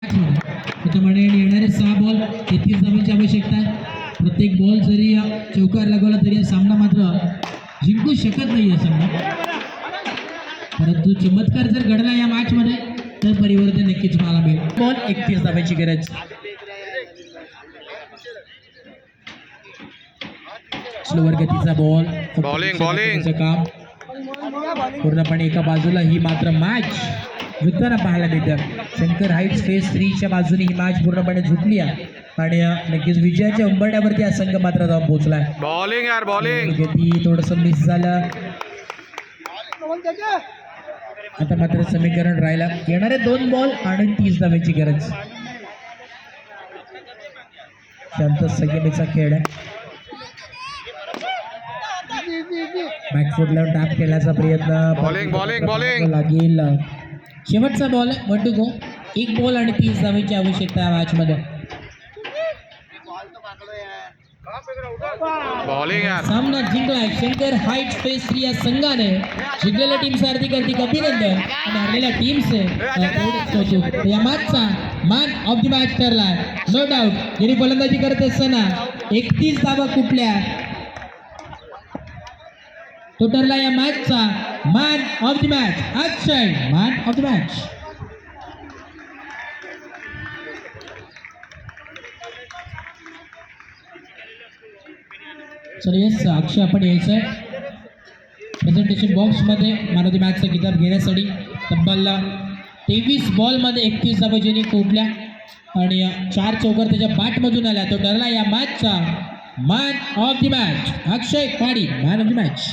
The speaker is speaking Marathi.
त्याच्यामुळे येणारे 6 बॉल 33 धावांची आवश्यकता आहे. प्रत्येक बॉल जरी चौकार लागवला तरी सामना मात्र जिंकू शकत नाही आहे संघ. परंतु चमत्कार जर घडला या मॅच मध्ये तर परिवर्तन नक्कीच मला मिळेल. बॉल 31 धावांची गरज. स्लोवर गतीचा बॉल बॉलिंग काम पूर्णपणे एका बाजूला ही मात्र मॅच झुकताना पाहायला मिळतं. शंकर हाईट्स फेज 3च्या बाजूने ही मॅच पूर्णपणे झुकली आहे आणि नक्कीच विजयाच्या उंबरठ्यावरती हा संघ मात्र जाऊन पोहोचलाय. बॉलिंग गती थोडस मिस झालं. आता मात्र समीकरण राहिला येणारे 2 बॉल आणि 30 धावांची गरज. शांत संगीचा खेळ आहे. बॅकफुटला टॅप केल्याचा प्रयत्न बॉलिंग लागेल. शेवटचा बॉल 1 to go. 1 बॉल आणि 30 धावांची आवश्यकता आहे मॅच मध्ये. सामना जिंकलाय शंकर हाईट्स फेज 3 या संघाने. जिंकलेल्या टीमचे हार्दिक अभिनंदन आणि हरलेल्या टीमचे कौतुक. या मॅचचा मॅन ऑफ द मॅच ठरलाय नो डाऊट. यांनी फलंदाजी करत असताना 31 धावा कुठल्या तो ठरला या मॅचचा man of the match. Akshay man of the match. Sir yes Akshay आपण यायचंय प्रेझेंटेशन बॉक्स मध्ये मॅन ऑफ द मॅचचा किताब घेण्यासाठी. तब्बल 23 बॉलमध्ये 31 धावा ज्यांनी कोटल्या आणि 4 चौकार त्याच्या बॅटमधून आल्या. तो ठरला या मॅचचा man of the match. Akshay Padi man of the match.